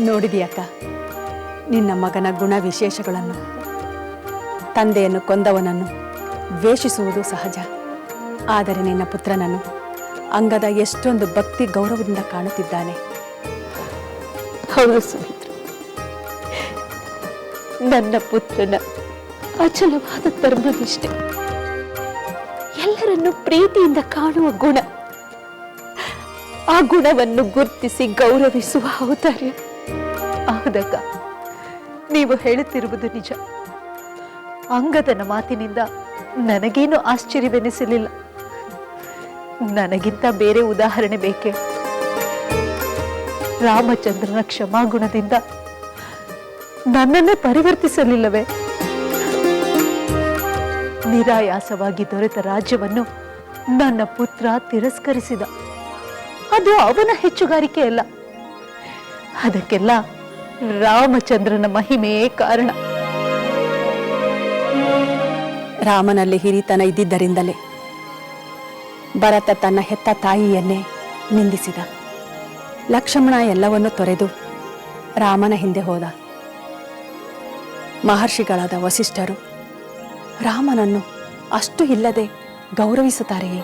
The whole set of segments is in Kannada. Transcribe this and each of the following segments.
ನೋಡಿದೆಯಕ್ಕ, ನಿನ್ನ ಮಗನ ಗುಣ ವಿಶೇಷಗಳನ್ನು. ತಂದೆಯನ್ನು ಕೊಂದವನನ್ನು ದ್ವೇಷಿಸುವುದು ಸಹಜ. ಆದರೆ ನಿನ್ನ ಪುತ್ರನನ್ನು ಅಂಗದ ಎಷ್ಟೊಂದು ಭಕ್ತಿ ಗೌರವದಿಂದ ಕಾಣುತ್ತಿದ್ದಾನೆ. ಹೌದು ಸುಮಿತ್ರ, ನನ್ನ ಪುತ್ರನ ಅಚಲವಾದ ಧರ್ಮನಿಷ್ಠೆ, ಎಲ್ಲರನ್ನು ಪ್ರೀತಿಯಿಂದ ಕಾಣುವ ಗುಣ, ಆ ಗುಣವನ್ನು ಗುರುತಿಸಿ ಗೌರವಿಸುವ ಔದಾರ್ಯ. ಆದಾಗ ನೀವು ಹೇಳುತ್ತಿರುವುದು ನಿಜ. ಅಂಗದನ ಮಾತಿನಿಂದ ನನಗೇನು ಆಶ್ಚರ್ಯವೆನಿಸಲಿಲ್ಲ. ನನಗಿಂತ ಬೇರೆ ಉದಾಹರಣೆ ಬೇಕೆ? ರಾಮಚಂದ್ರನ ಕ್ಷಮಾಗುಣದಿಂದ ನನ್ನನ್ನೇ ಪರಿವರ್ತಿಸಲಿಲ್ಲವೇ? ನಿರಾಯಾಸವಾಗಿ ದೊರೆತ ರಾಜ್ಯವನ್ನು ನನ್ನ ಪುತ್ರ ತಿರಸ್ಕರಿಸಿದ. ಅದು ಅವನ ಹೆಚ್ಚುಗಾರಿಕೆ ಅಲ್ಲ, ಅದಕ್ಕೆಲ್ಲ ರಾಮಚಂದ್ರನ ಮಹಿಮೆಯೇ ಕಾರಣ. ರಾಮನಲ್ಲಿ ಹಿರಿತನ ಇದ್ದಿದ್ದರಿಂದಲೇ ಭರತ ತನ್ನ ಹೆತ್ತ ತಾಯಿಯನ್ನೇ ನಿಂದಿಸಿದ. ಲಕ್ಷ್ಮಣ ಎಲ್ಲವನ್ನೂ ತೊರೆದು ರಾಮನ ಹಿಂದೆ ಹೋದ. ಮಹರ್ಷಿಗಳಾದ ವಸಿಷ್ಠರು ರಾಮನನ್ನು ಅಷ್ಟು ಇಲ್ಲದೆ ಗೌರವಿಸುತ್ತಾರೆಯೇ,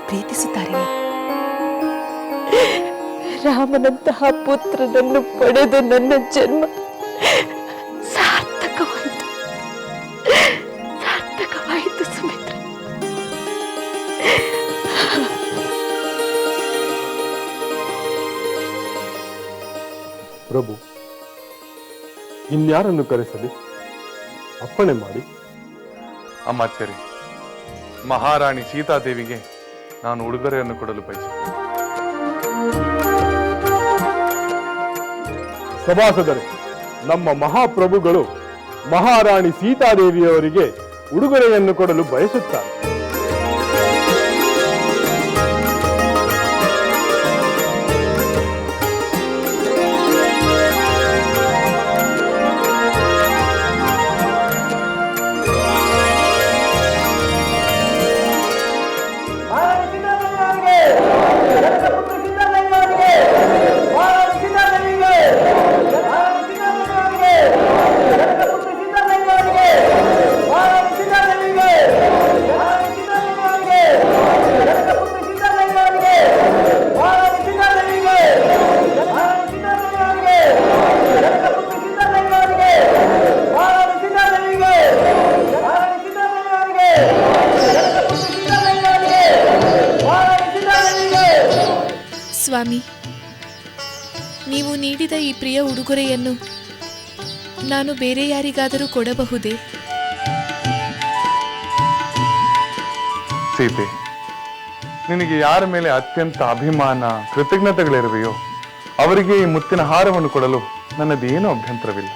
ಪ್ರೀತಿಸುತ್ತಾರೆಯೇ? ರಾಮನಂತಹ ಪುತ್ರನನ್ನು ಪಡೆದು ನನ್ನ ಜನ್ಮ ಸಾರ್ಥಕವಾಯಿತು, ಸಾರ್ಥಕವಾಯಿತು ಸುಮಿತ್ರ. ಪ್ರಭು, ಇನ್ಯಾರನ್ನು ಕರೆಸಲಿ? ಅಪ್ಪಣೆ ಮಾಡಿ. ಅಮಾತ್ಯರೇ, ಮಹಾರಾಣಿ ಸೀತಾದೇವಿಗೆ ನಾನು ಉಡುಗೊರೆಯನ್ನು ಕೊಡಲು ಬಯಸುತ್ತೇನೆ. ಸಭಾಸದರೇ, ನಮ್ಮ ಮಹಾಪ್ರಭುಗಳು ಮಹಾರಾಣಿ ಸೀತಾದೇವಿಯವರಿಗೆ ಉಡುಗೊರೆಯನ್ನು ಕೊಡಲು ಬಯಸುತ್ತಾರೆ. ಸ್ವಾಮಿ, ನೀವು ನೀಡಿದ ಈ ಪ್ರಿಯ ಉಡುಗೊರೆಯನ್ನು ನಾನು ಬೇರೆ ಯಾರಿಗಾದರೂ ಕೊಡಬಹುದೇ? ಸೀತೆ, ನಿನಗೆ ಯಾರ ಮೇಲೆ ಅತ್ಯಂತ ಅಭಿಮಾನ, ಕೃತಜ್ಞತೆಗಳಿರುವೆಯೋ ಅವರಿಗೆ ಈ ಮುತ್ತಿನ ಹಾರವನ್ನು ಕೊಡಲು ನನ್ನದೇನೂ ಅಭ್ಯಂತರವಿಲ್ಲ.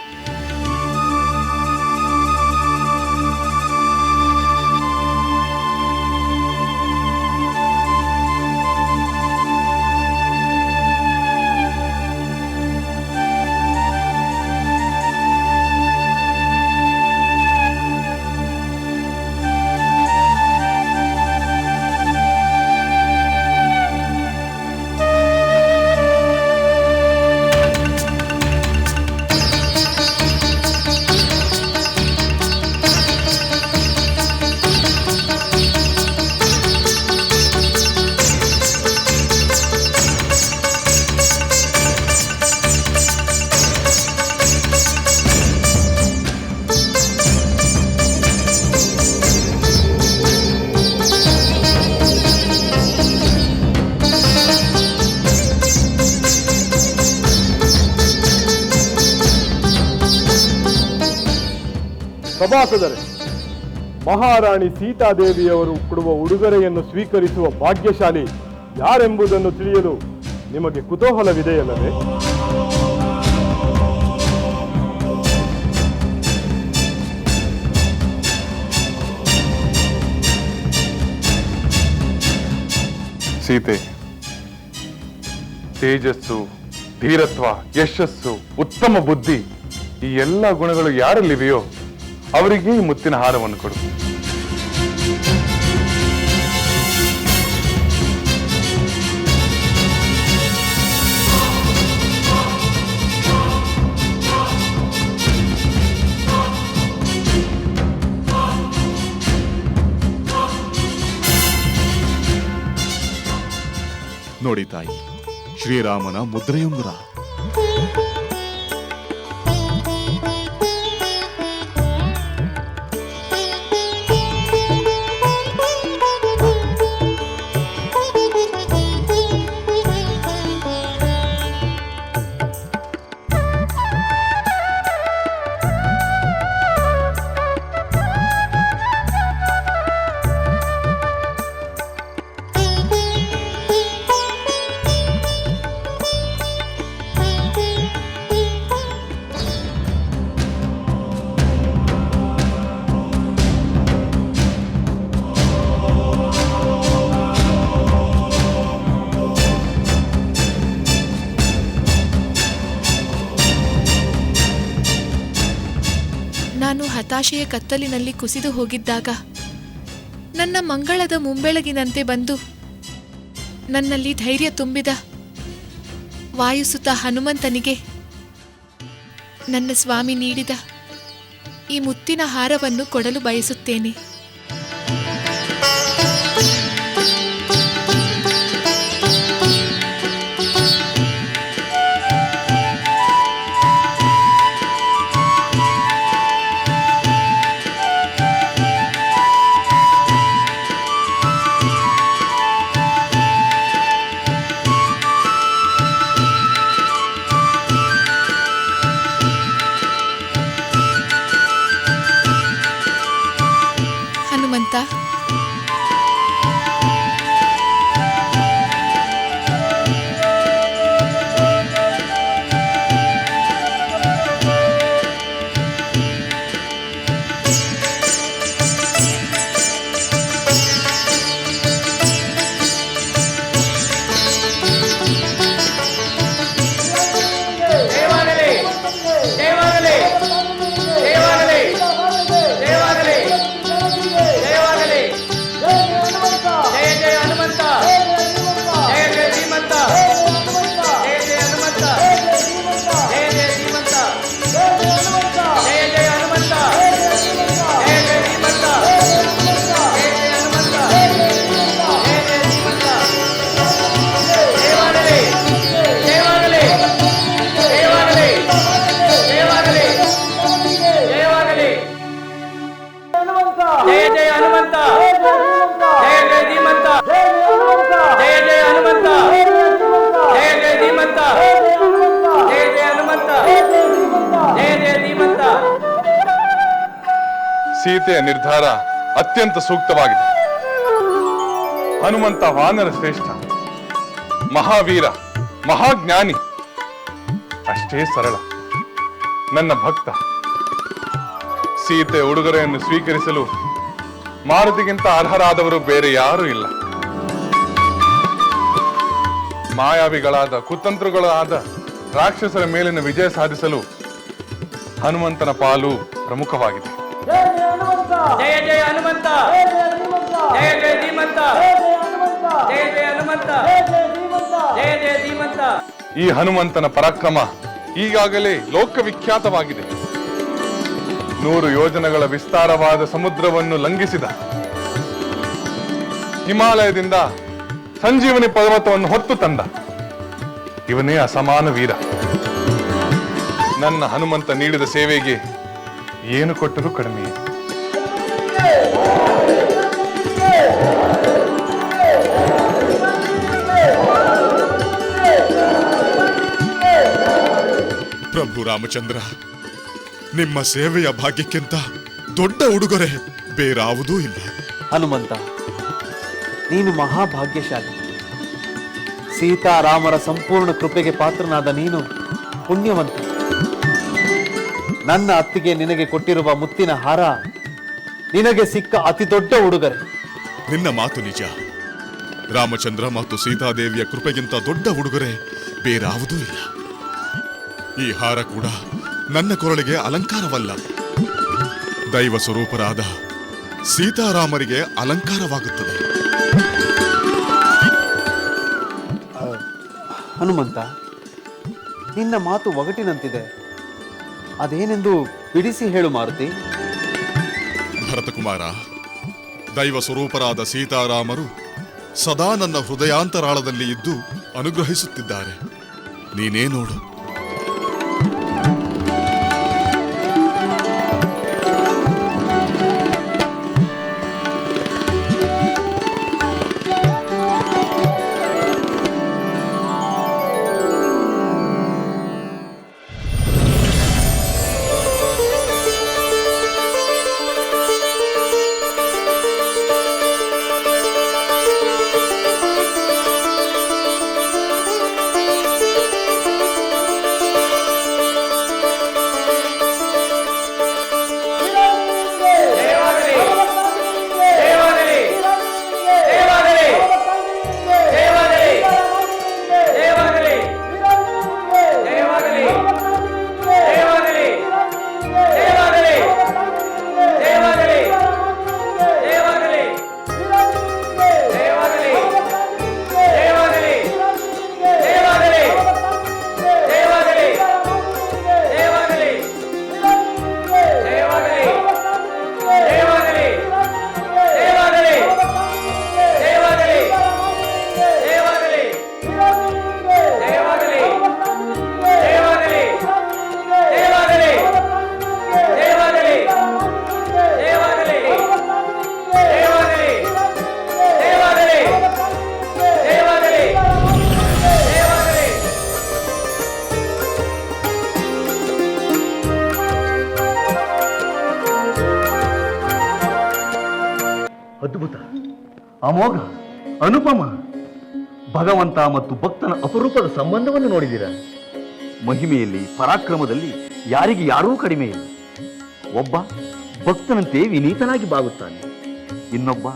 ಸಭಾಸದರೇ, ಮಹಾರಾಣಿ ಸೀತಾದೇವಿಯವರು ಕೊಡುವ ಉಡುಗೊರೆಯನ್ನು ಸ್ವೀಕರಿಸುವ ಭಾಗ್ಯಶಾಲಿ ಯಾರೆಂಬುದನ್ನು ತಿಳಿಯಲು ನಿಮಗೆ ಕುತೂಹಲವಿದೆಯಲ್ಲವೇ? ಸೀತೆ, ತೇಜಸ್ಸು, ಧೀರತ್ವ, ಯಶಸ್ಸು, ಉತ್ತಮ ಬುದ್ಧಿ ಈ ಎಲ್ಲ ಗುಣಗಳು ಯಾರಲ್ಲಿವೆಯೋ ಅವರಿಗೆ ಈ ಮುತ್ತಿನ ಹಾರವನ್ನು ಕೊಡು. ನೋಡಿ ತಾಯಿ, ಶ್ರೀರಾಮನ ಮುದ್ರೆಯುಂಗುರ. ನಾನು ಹತಾಶೆಯ ಕತ್ತಲಿನಲ್ಲಿ ಕುಸಿದು ಹೋಗಿದ್ದಾಗ ನನ್ನ ಮಂಗಳದ ಮುಂಬೆಳಗಿನಂತೆ ಬಂದು ನನ್ನಲ್ಲಿ ಧೈರ್ಯ ತುಂಬಿದ ವಾಯುಸುತ ಹನುಮಂತನಿಗೆ ನನ್ನ ಸ್ವಾಮಿ ನೀಡಿದ ಈ ಮುತ್ತಿನ ಹಾರವನ್ನು ಕೊಡಲು ಬಯಸುತ್ತೇನೆ. ಹನುಮಂತ, ಸೀತೆಯ ನಿರ್ಧಾರ ಅತ್ಯಂತ ಸೂಕ್ತವಾಗಿದೆ. ಹನುಮಂತ ವಾನರ ಶ್ರೇಷ್ಠ, ಮಹಾವೀರ, ಮಹಾಜ್ಞಾನಿ, ಅಷ್ಟೇ ಸರಳ, ನನ್ನ ಭಕ್ತ. ಸೀತೆಯ ಉಡುಗೊರೆಯನ್ನು ಸ್ವೀಕರಿಸಲು ಮಾರುತಿಗಿಂತ ಅರ್ಹರಾದವರು ಬೇರೆ ಯಾರೂ ಇಲ್ಲ. ಮಾಯಾವಿಗಳಾದ ಕುತಂತ್ರಗಳಾದ ರಾಕ್ಷಸರ ಮೇಲಿನ ವಿಜಯ ಸಾಧಿಸಲು ಹನುಮಂತನ ಪಾಲು ಪ್ರಮುಖವಾಗಿದೆ. ಜಯ ಜಯ ಹನುಮಂತ, ಜಯ ಜಯ ಧೀಮಂತ, ಜಯ ಜಯ ಹನುಮಂತ, ಜಯ ಜಯ ಧೀಮಂತ. ಈ ಹನುಮಂತನ ಪರಾಕ್ರಮ ಈಗಾಗಲೇ ಲೋಕವಿಖ್ಯಾತವಾಗಿದೆ. 100 ಯೋಜನಗಳ ವಿಸ್ತಾರವಾದ ಸಮುದ್ರವನ್ನು ಲಂಘಿಸಿದ, ಹಿಮಾಲಯದಿಂದ ಸಂಜೀವನಿ ಪರ್ವತವನ್ನು ಹೊತ್ತು ತಂದ ಇವನೇ ಅಸಮಾನ ವೀರ. ನನ್ನ ಹನುಮಂತ ನೀಡಿದ ಸೇವೆಗೆ ಏನು ಕೊಟ್ಟರೂ ಕಡಿಮೆ. ಪ್ರಭು ರಾಮಚಂದ್ರ, ನಿಮ್ಮ ಸೇವೆಯ ಭಾಗ್ಯಕ್ಕಿಂತ ದೊಡ್ಡ ಉಡುಗೊರೆ ಬೇರಾವುದೂ ಇಲ್ಲ. ಹನುಮಂತ, ನೀನು ಮಹಾಭಾಗ್ಯಶಾಲಿ. ಸೀತಾರಾಮರ ಸಂಪೂರ್ಣ ಕೃಪೆಗೆ ಪಾತ್ರನಾದ ನೀನು ಪುಣ್ಯವಂತ. ನನ್ನ ಅತ್ತಿಗೆ ನಿನಗೆ ಕೊಟ್ಟಿರುವ ಮುತ್ತಿನ ಹಾರ ನಿನಗೆ ಸಿಕ್ಕ ಅತಿ ದೊಡ್ಡ ಉಡುಗೊರೆ. ನಿನ್ನ ಮಾತು ನಿಜ. ರಾಮಚಂದ್ರ ಮತ್ತು ಸೀತಾದೇವಿಯ ಕೃಪೆಗಿಂತ ದೊಡ್ಡ ಉಡುಗೊರೆ ಬೇರಾವುದೂ ಇಲ್ಲ. ಈ ಹಾರ ಕೂಡ ನನ್ನ ಕೊರಳಿಗೆ ಅಲಂಕಾರವಲ್ಲ, ದೈವ ಸ್ವರೂಪರಾದ ಸೀತಾರಾಮರಿಗೆ ಅಲಂಕಾರವಾಗುತ್ತದೆ. ಹನುಮಂತ, ನಿನ್ನ ಮಾತು ಒಗಟಿನಂತಿದೆ. ಅದೇನೆಂದು ಬಿಡಿಸಿ ಹೇಳು ಮಾರುತಿ. ಭರತಕುಮಾರ, ದೈವ ಸ್ವರೂಪರಾದ ಸೀತಾರಾಮರು ಸದಾ ನನ್ನ ಹೃದಯಾಂತರಾಳದಲ್ಲಿ ಇದ್ದು ಅನುಗ್ರಹಿಸುತ್ತಿದ್ದಾರೆ. ನೀನೇ ನೋಡು. ಅದ್ಭುತ, ಅಮೋಘ, ಅನುಪಮ. ಭಗವಂತ ಮತ್ತು ಭಕ್ತನ ಅಪರೂಪದ ಸಂಬಂಧವನ್ನು ನೋಡಿದಿರ. ಮಹಿಮೆಯಲ್ಲಿ, ಪರಾಕ್ರಮದಲ್ಲಿ ಯಾರಿಗೆ ಯಾರೂ ಕಡಿಮೆ ಇಲ್ಲ. ಒಬ್ಬ ಭಕ್ತನಂತೆ ವಿನೀತನಾಗಿ ಬಾಗುತ್ತಾನೆ, ಇನ್ನೊಬ್ಬ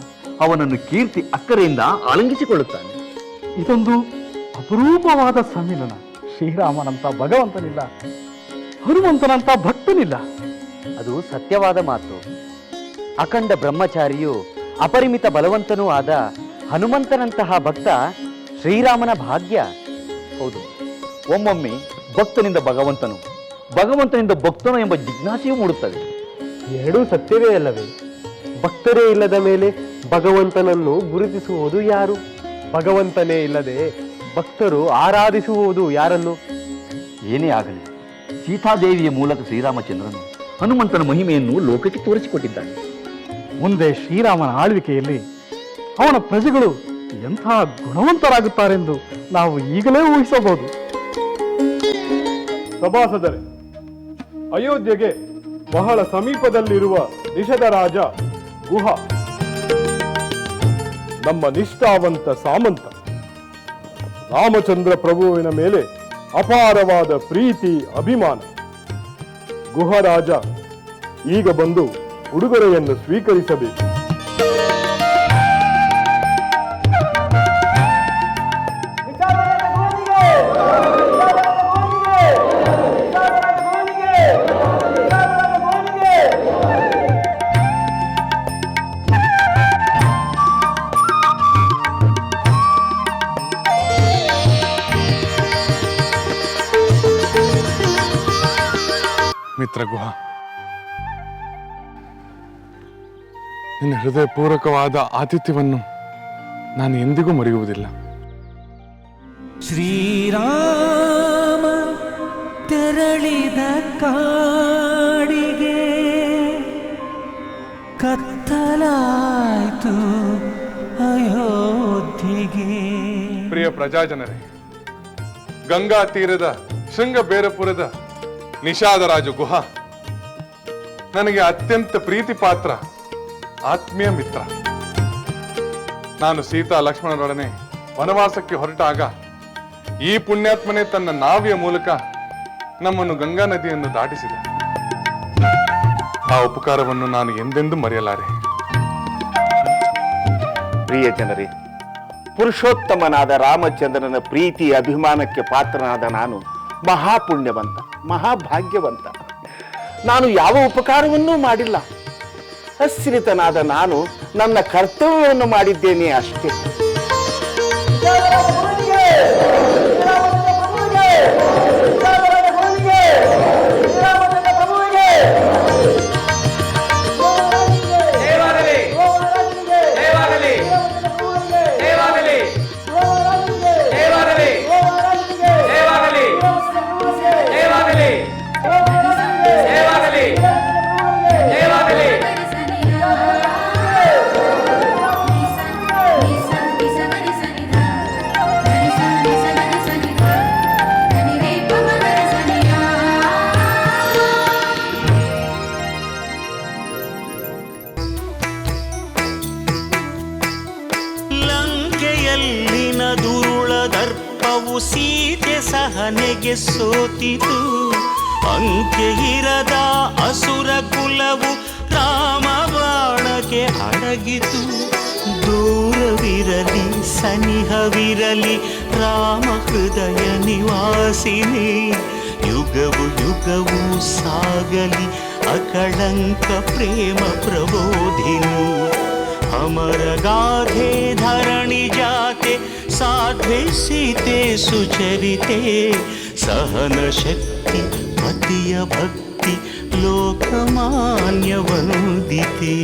ಅವನನ್ನು ಕೀರ್ತಿ ಅಕ್ಕರೆಯಿಂದ ಆಲಂಗಿಸಿಕೊಳ್ಳುತ್ತಾನೆ. ಇದೊಂದು ಅಪರೂಪವಾದ ಸಮ್ಮಿಲನ. ಶ್ರೀರಾಮನಂತ ಭಗವಂತನಿಲ್ಲ, ಹನುಮಂತನಂತ ಭಕ್ತನಿಲ್ಲ. ಅದು ಸತ್ಯವಾದ ಮಾತು. ಅಖಂಡ ಬ್ರಹ್ಮಚಾರಿಯು ಅಪರಿಮಿತ ಬಲವಂತನೂ ಆದ ಹನುಮಂತನಂತಹ ಭಕ್ತ ಶ್ರೀರಾಮನ ಭಾಗ್ಯ. ಹೌದು, ಒಮ್ಮೊಮ್ಮೆ ಭಕ್ತನಿಂದ ಭಗವಂತನು, ಭಗವಂತನಿಂದ ಭಕ್ತನು ಎಂಬ ಜಿಜ್ಞಾಸೆಯೂ ಮೂಡುತ್ತದೆ. ಎರಡೂ ಸತ್ಯವೇ ಅಲ್ಲವೇ? ಭಕ್ತರೇ ಇಲ್ಲದ ಮೇಲೆ ಭಗವಂತನನ್ನು ಗುರುತಿಸುವುದು ಯಾರು? ಭಗವಂತನೇ ಇಲ್ಲದೆ ಭಕ್ತರು ಆರಾಧಿಸುವುದು ಯಾರನ್ನು? ಏನೇ ಆಗಲಿ, ಸೀತಾದೇವಿಯ ಮೂಲಕ ಶ್ರೀರಾಮಚಂದ್ರನು ಹನುಮಂತನ ಮಹಿಮೆಯನ್ನು ಲೋಕಕ್ಕೆ ತೋರಿಸಿಕೊಟ್ಟಿದ್ದಾನೆ. ಮುಂದೆ ಶ್ರೀರಾಮನ ಆಳ್ವಿಕೆಯಲ್ಲಿ ಅವನ ಪ್ರಜೆಗಳು ಎಂಥ ಗುಣವಂತರಾಗುತ್ತಾರೆಂದು ನಾವು ಈಗಲೇ ಊಹಿಸಬಹುದು. ಸಭಾಸದರೇ, ಅಯೋಧ್ಯೆಗೆ ಬಹಳ ಸಮೀಪದಲ್ಲಿರುವ ನಿಷಧ ರಾಜ ಗುಹ ನಮ್ಮ ನಿಷ್ಠಾವಂತ ಸಾಮಂತ. ರಾಮಚಂದ್ರ ಪ್ರಭುವಿನ ಮೇಲೆ ಅಪಾರವಾದ ಪ್ರೀತಿ, ಅಭಿಮಾನ. ಗುಹರಾಜ ಈಗ ಬಂದು ಉಡುಗೊರೆಯನ್ನು ಸ್ವೀಕರಿಸಬೇಕು. ಮಿತ್ರ ಗುಹ, ನಿನ್ನ ಹೃದಯಪೂರ್ವಕವಾದ ಆತಿಥ್ಯವನ್ನು ನಾನು ಎಂದಿಗೂ ಮರೆಯುವುದಿಲ್ಲ. ಶ್ರೀರಾಮ ತೆರಳಿದ ಕಾಡಿಗೆ ಕತ್ತಲಾಯ್ತು ಅಯೋಧ್ಯೆಗೆ. ಪ್ರಿಯ ಪ್ರಜಾಜನರೇ, ಗಂಗಾ ತೀರದ ಶೃಂಗಬೇರಪುರದ ನಿಷಾದರಾಜ ಗುಹ ನನಗೆ ಅತ್ಯಂತ ಪ್ರೀತಿ ಪಾತ್ರ, ಆತ್ಮೀಯ ಮಿತ್ರ. ನಾನು ಸೀತಾ ಲಕ್ಷ್ಮಣರೊಡನೆ ವನವಾಸಕ್ಕೆ ಹೊರಟಾಗ ಈ ಪುಣ್ಯಾತ್ಮನೇ ತನ್ನ ನಾವಿಯ ಮೂಲಕ ನಮ್ಮನ್ನು ಗಂಗಾ ನದಿಯನ್ನು ದಾಟಿಸಿದ. ಆ ಉಪಕಾರವನ್ನು ನಾನು ಎಂದೆಂದೂ ಮರೆಯಲಾರೆ. ಪ್ರಿಯ ಜನರೇ, ಪುರುಷೋತ್ತಮನಾದ ರಾಮಚಂದ್ರನ ಪ್ರೀತಿ ಅಭಿಮಾನಕ್ಕೆ ಪಾತ್ರನಾದ ನಾನು ಮಹಾಪುಣ್ಯವಂತ, ಮಹಾಭಾಗ್ಯವಂತ. ನಾನು ಯಾವ ಉಪಕಾರವನ್ನೂ ಮಾಡಿಲ್ಲ. ಅಶ್ರಿತನಾದ ನಾನು ನನ್ನ ಕರ್ತವ್ಯವನ್ನು ಮಾಡಿದ್ದೇನೆ ಅಷ್ಟೇ. ದೇವಾಗಲಿ ಸೀತೆ ಸಹನೆಗೆ ಸೋತಿತು. ಅಂತ್ಯ ಇರದ ಅಸುರ ಕುಲವು ರಾಮ ಬಾಣಕ್ಕೆ ಅಡಗಿತು. ದೂರವಿರಲಿ ಸನಿಹವಿರಲಿ ರಾಮ ಹೃದಯ ನಿವಾಸಿನಿ. ಯುಗವು ಯುಗವು ಸಾಗಲಿ ಅಕಳಂಕ ಪ್ರೇಮ ಪ್ರಬೋಧಿನಿ. ಅಮರ ಗಾಧೆ ಧರಣಿ ಜಾತೆ ಸಾಧ್ವೆ ಸೀತೆ ಸುಚರಿತೆ. ಸಹನ ಶಕ್ತಿ ಪತಿಯ ಭಕ್ತಿ ಲೋಕಮಾನ್ಯ ವಂದಿತೆ.